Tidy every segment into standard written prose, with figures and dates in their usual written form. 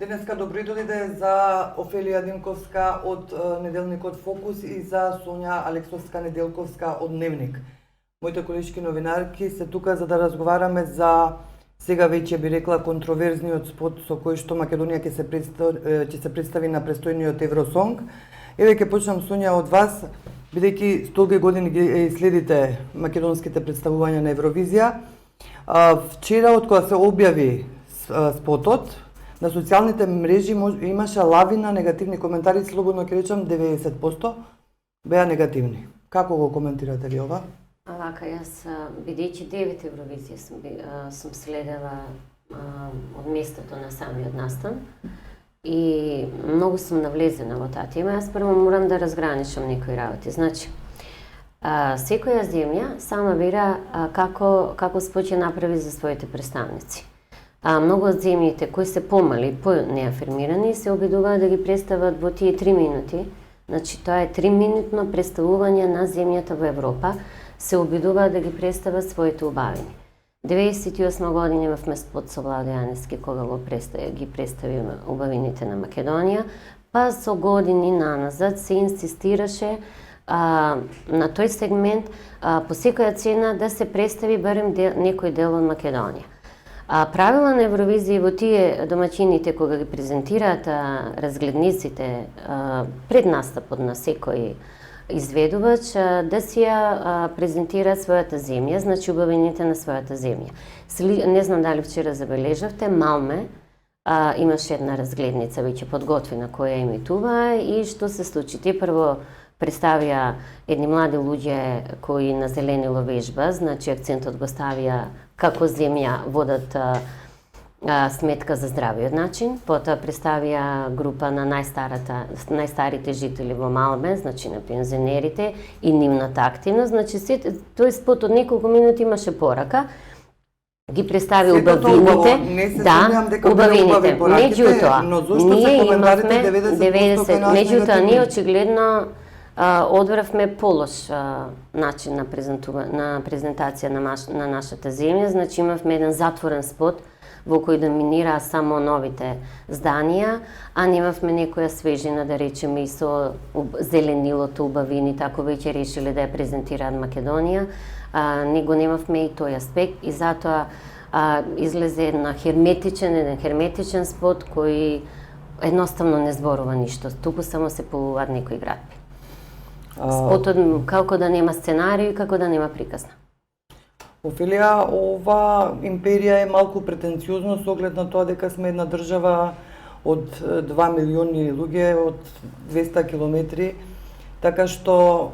Денеска добро дојде за Офелија Димковска од неделникот Фокус и за Сонја Алексовска Неделковска од Дневник. Моите колешки новинарки се тука за да разговараме за сега веќе би рекла контроверзниот спот со кој што Македонија ќе се представи на престојниот Евросонг. Еве ќе почнам Сонја од вас, бидејќи столги години ги следите македонските представувања на Евровизија. Вчера од кога се објави спотот, на социјалните мрежи имаше лавина негативни коментари, слободно ќе речам 90% беа негативни. Како го коментирате ви ова? Вака, јас, бидејќи 9 Евровизија сум следела од местото на самиот настан и многу сум навлезена во таа тема. Јас прво морам да разграничам некои работи. Значи, секоја земја сама бира како спот ќе направи за своите представници. Многу од земјите кои се помали, по-неафирмирани, се обидуваат да ги представат во тие 3 минути. Значи, тоа е 3-минутно представување на земјата во Европа. Се обидуваат да ги представат своите убавини. 98 година имавме спот со Владо Јаневски, кога ги представи убавините на Македонија, па со години наназад се инсистираше на тој сегмент по секоја цена да се представи барем некој дел од Македонија. Правила на Евровизија во тие домаќините кога ги презентираат разгледниците пред настапот на секој изведувач да си ја презентираат својата земја, значи убавините на својата земја. Не знам дали вчера забележавте, Малме имаше една разгледница веќе подготвена која емитува и што се случи? Те прво представија едни млади луѓе кои на зеленило вежба, значи акцентот го ставија како земја водат сметка за здравиот начин, потоа представија група на најстарите жители во Малме, значи на пензионерите и нивната активност, значи тој спот од неколку минути имаше порака, ги представи убавините, убавините. Меѓутоа, ние имавме 90, меѓутоа ние очигледно одбравме полош начин на презентација на нашата земја, значи имавме еден затворен спот во кој доминираа само новите зданија, а немавме некоја свежина, да речеме, и со зеленилото, убавини, тако веќе решиле да ја презентираат Македонија. Него немавме и тој аспект и затоа излезе еден херметичен спот кој едноставно не зборува ништо, туку само се поуваат некои градби. Спотот како да нема сценариј и како да нема приказна. Офелија, ова империја е малку претенциозно со оглед на тоа дека сме една држава од 2 милиони луѓе, од 200 километри, така што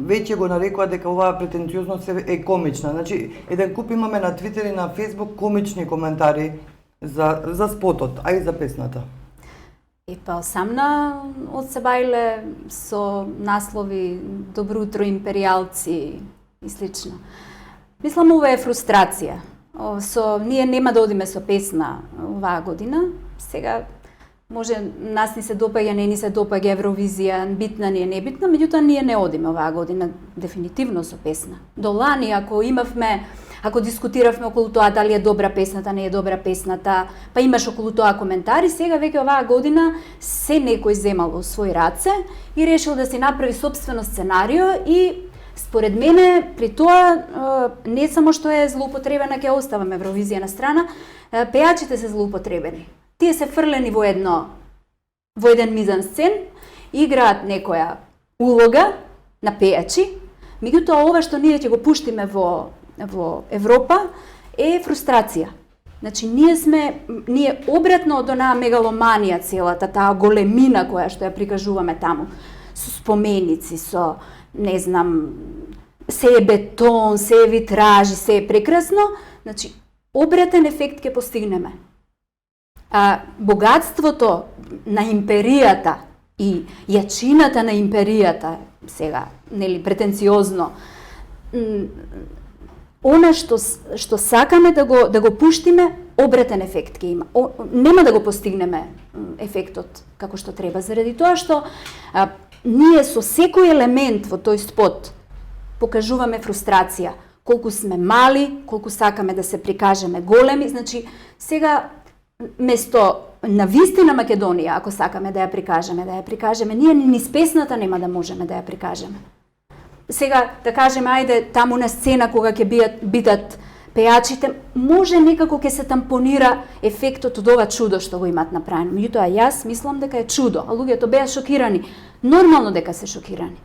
веќе го нарекува дека оваа претенциозност е комична. Значи, еден куп имаме на Твитер и на Фейсбук комични коментари за спотот, а и за песната. И па самна од се бајле со наслови Добро утро империјалци и слично. Мислам, ова е фрустрација. Ние нема да одиме со песна оваа година. Сега, може, нас ни се допаѓа, не ни се допаѓа Евровизија, битна ни е, небитна, меѓутоа ние не одиме оваа година дефинитивно со песна. До лани, ако дискутиравме околу тоа дали е добра песната, не е добра песната, па имаш околу тоа коментари, сега веќе оваа година се некој земал во свој раце и решил да си направи сопствено сценарио и според мене, при тоа, не само што е злоупотребена, ќе оставаме Евровизија на страна, пејачите се злоупотребени. Тие се фрлени во еден мизансцен, играат некоја улога на пејачи, меѓутоа ова што ние ќе го пуштиме во Европа е фрустрација. Значи, ние обратно од онаа мегаломанија, целата таа големина која што ја прикажуваме таму, со споменици, со не знам, се е бетон, се е витражи, се е прекрасно, значи, обратен ефект ќе постигнеме. Богатството на империјата и јачината на империјата, сега, нели, претенциозно, она што сакаме да го пуштиме, обратен ефект ќе има. Нема да го постигнеме ефектот како што треба, заради тоа што ние со секој елемент во тој спот покажуваме фрустрација. Колку сме мали, колку сакаме да се прикажеме големи. Значи, сега, место на вистина Македонија, ако сакаме да ја прикажеме, ние ни с песната нема да можеме да ја прикажеме. Сега, да кажеме, ајде, таму на сцена, кога ќе бидат пејачите, може некако ќе се тампонира ефектот од ова чудо што го имаат направено. Меѓутоа, јас мислам дека е чудо, а луѓето беа шокирани. Нормално дека се шокирани.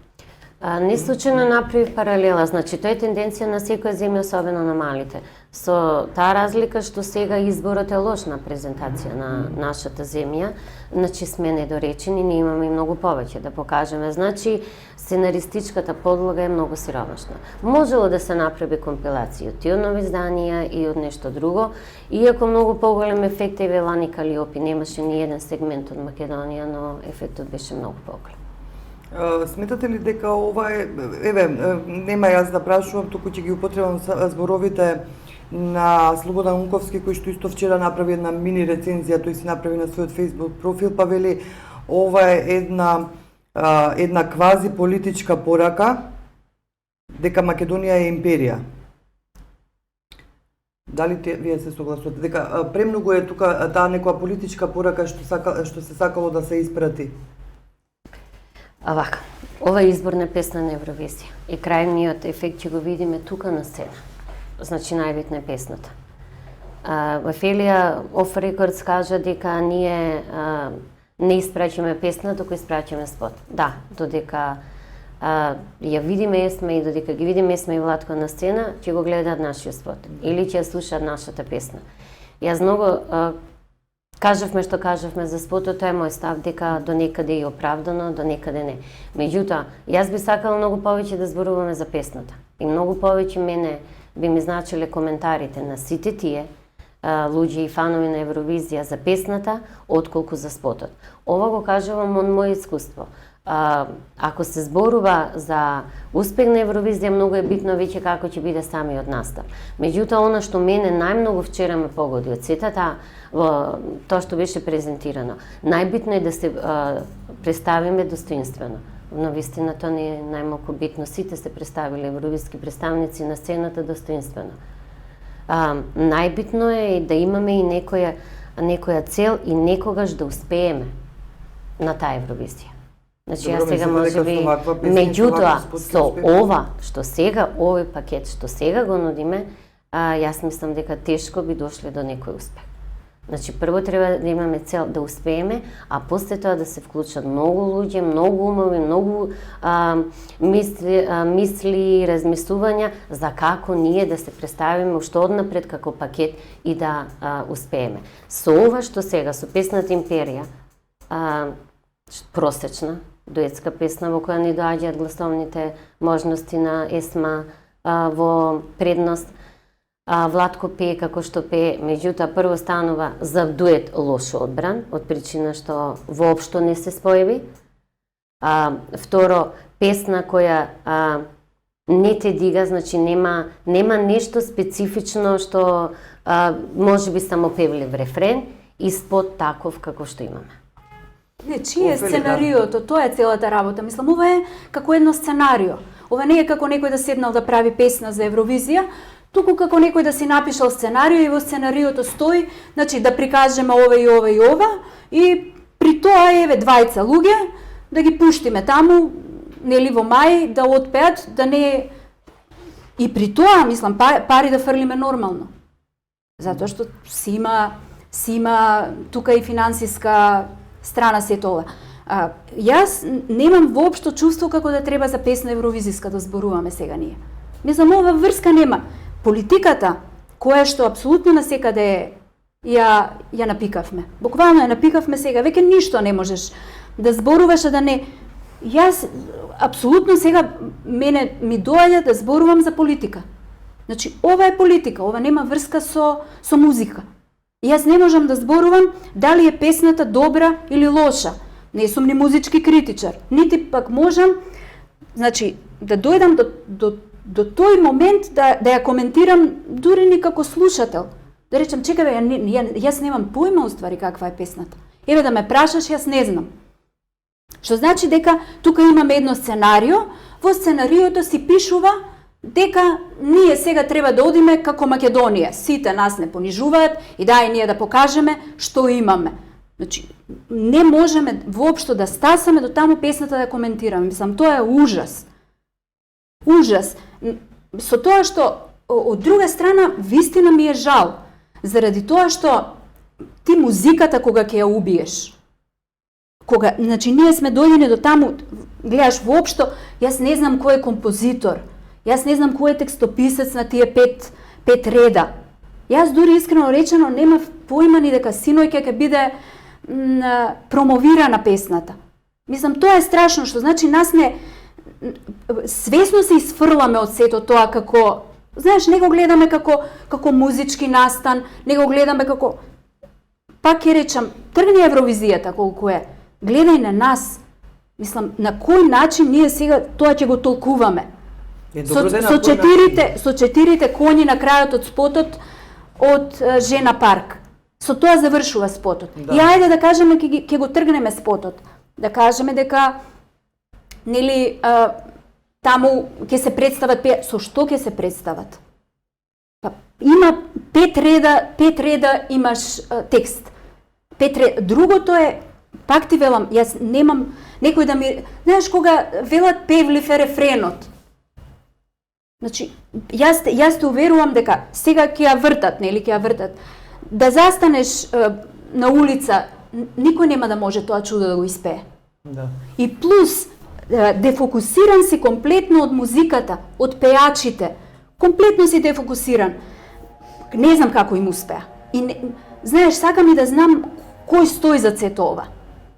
Не случајно направи паралела, значи тоа е тенденција на секоја земја, особено на малите. Со таа разлика што сега изборот е лош на презентација на нашата земја, значи сме недоречени, ние имаме и многу повеќе да покажеме. Значи, сценаристичката подлога е многу сиромашна. Можело да се направи компилација од тие нови изданија и од нешто друго, иако многу поголем ефект е Лани Калиопи, немаше ни еден сегмент од Македонија, но ефектот беше многу поголем. Сметате ли дека ова е, нема јас да прашувам, туку ќе ги употребам зборовите на Слободан Унковски, кој што исто вчера направи една мини рецензија, тој си направи на својот Facebook профил, па вели ова е една квази политичка порака дека Македонија е империја. Дали вие се согласувате дека премногу е тука таа некоја политичка порака што се сакало да се испрати? Вака, ова е изборна песна на Евровизија и крајниот ефект ќе го видиме тука на сцена. Значи, најбитна е песната. Офелија Off Records кажа дека ние не испраќаме песна, туку испраќаме спот. Да, додека ја видиме Есма и додека ги видиме Есма и Владко на сцена, ќе го гледаат нашиот спот или ќе ја слушаат нашата песна. Јас многу кажавме што кажавме за спотот, тоа е мој став, дека до некаде е оправдано, до некаде не. Меѓутоа, јас би сакала многу повеќе да зборуваме за песната. И многу повеќе мене би ми значиле коментарите на сите тие луѓе и фанови на Евровизија за песната, отколку за спотот. Ова го кажувам од моје искуство. Ако се зборува за успех на Евровизија, многу е битно веќе како ќе биде самиот настав. Меѓутоа, она што мене најмногу вчера ме погоди од сетата, тоа што беше презентирано, најбитно е да се представиме достоинствено. Но вистина тоа не е најмалку битно. Сите се представиле евровиски представници на сцената достоинствено. Најбитно е да имаме и некоја цел и некогаш да успееме на таа Евровизија. Значи, јас сега може би, меѓутоа, со ова што сега, овој пакет што сега го нудиме, јас мислам дека тешко би дошле до некој успех. Значи, прво треба да имаме цел да успееме, а после тоа да се вклучат многу луѓе, многу умови, многу мисли, размислувања за како ние да се представиме уште однапред како пакет и да успееме. Со ова што сега, со песната Империја, просечна, дуетска песна во која ни доаѓаат гласовните можности на Есма во предност, Владко пее како што пее, меѓутоа прво станува за дует лошо одбран, од причина што воопшто не се споеви. Второ, песна која не те дига, значи нема нешто специфично што може би само певлив рефрен и спот таков како што имаме. Не, чие е сценариото, тоа е целата работа. Мислам, ова е како едно сценарио. Ова не е како некој да седнал да прави песна за Евровизија, туку како некој да си напишал сценарио и во сценариото стои, значи да прикажеме ова и ова и ова, и при тоа еве двајца луѓе да ги пуштиме таму, нели во мај, да отпеат, да не... И при тоа, мислам, пари да фрлиме нормално. Затоа што си има тука и финансиска страна се тоа. Јас немам воопшто чувство како да треба за песна евровизиска да зборуваме сега ние. Мислам, ова врска нема. Политиката, која што апсолутно насекаде ја напикавме. Буквално ја напикавме сега, веќе ништо не можеш да зборуваш, а да не... Јас апсолутно сега мене ми доаѓа да зборувам за политика. Значи, ова е политика, ова нема врска со музика. Јас не можам да зборувам дали е песната добра или лоша. Не сум ни музички критичар, нити пак можам, значи, да дојдам до тој момент да ја коментирам дури ни како слушател. Да речам, чекај, јас немам појма уствари каква е песната. Еве да ме прашаш, јас не знам. Што значи дека тука имаме едно сценарио, во сценариото си пишува дека ние сега треба да одиме како Македонија. Сите нас не понижуваат и дај ние да покажеме што имаме. Значи, не можеме воопшто да стасаме до таму песната да коментираме. Мислам, тоа е ужас. Ужас. Со тоа што, од друга страна, вистина ми е жал. Заради тоа што ти музиката кога ќе ја убиеш, кога, значи, ние сме дојдени до таму, гледаш воопшто, јас не знам кој е композитор, јас не знам кој е текстописец на тие пет реда. Јас дури искрено речено немав поима ни дека синој ќе биде промовирана песната. Мислам, тоа е страшно, што значи нас не свесно се изфрламе од сето тоа како, знаеш, не го гледаме како музички настан, не го гледаме како, пак ќе речам, тргни Евровизијата колку е, гледај на нас. Мислам, на кој начин ние сега тоа ќе го толкуваме? Со четирите коњи на крајот од спотот од Жена парк. Со тоа завршува спотот. Да. И ајде да кажеме ќе го тргнеме спотот. Да кажеме дека нели таму ќе се представат со што ќе се представат? Па има 5 реда имаш текст. 5 реда. Другото е, пак ти велам, јас немам некој да ми, знаеш кога велат певлив е рефренот. Значи, јас те уверувам дека сега ќе ја вртат, нели ќе ја вртат. Да застанеш на улица, никој нема да може тоа чудо да го испее. Да. И плюс, дефокусиран си комплетно од музиката, од пеачите. Комплетно си дефокусиран. Не знам како им успеа. И не, знаеш, сакам и да знам кој стои за сето ова.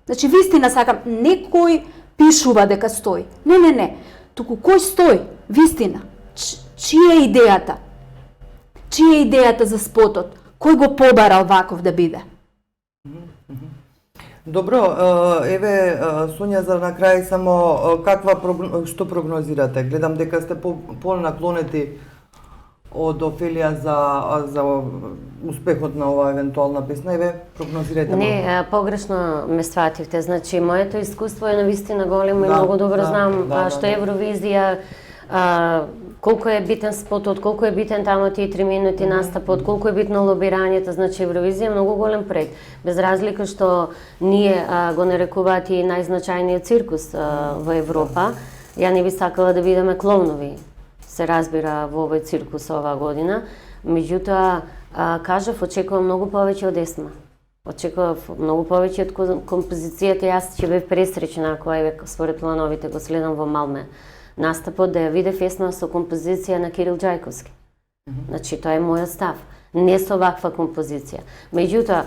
Значи, вистина сакам, некој пишува дека стои. Не. Туку кој стои? Вистина. Чија е идејата? Чија е идејата за спотот? Кој го побарал ваков да биде? Добро, еве Сонја, за на крај само што прогнозирате? Гледам дека сте понаклонети од Офелија за успехот на оваа евентуална песна. Еве, прогнозирате. Не, погрешно ме свативте. Значи, моето искуство е навистина големо и многу добро знам што Евровизија, колку е битен спотот, колку е битен таму тие 3 минути настапот, колку е битно лобирањето. Значи, Евровизија е многу голем проект. Без разлика што ние го нарекуваат и најзначајниот циркус во Европа, ја не би сакала да бидеме клоунови, се разбира, во овој циркус оваа година. Меѓутоа, кажав, очекувам многу повеќе од Есма. Очекував многу повеќе од композицијата. Јас ќе бев пресречна ако според плановите го следам во Малме настапот да ја видев Есма со композиција на Кирил Џајковски. Значи, тоа е мојот став. Не со ваква композиција. Меѓутоа,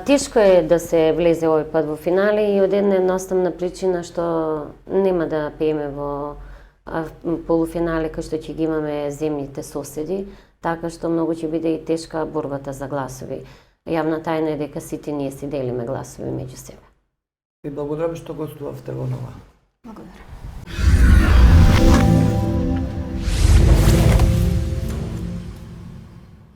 тешко е да се влезе овој пат во финале и од една едноставна причина што нема да пееме во полуфинале кај што ќе ги имаме земните соседи, така што многу ќе биде и тешка борбата за гласови. Јавна тајна е дека сите ние си делиме гласови меѓу себе. Ви благодарам што гостувавте во нова. Благодарам.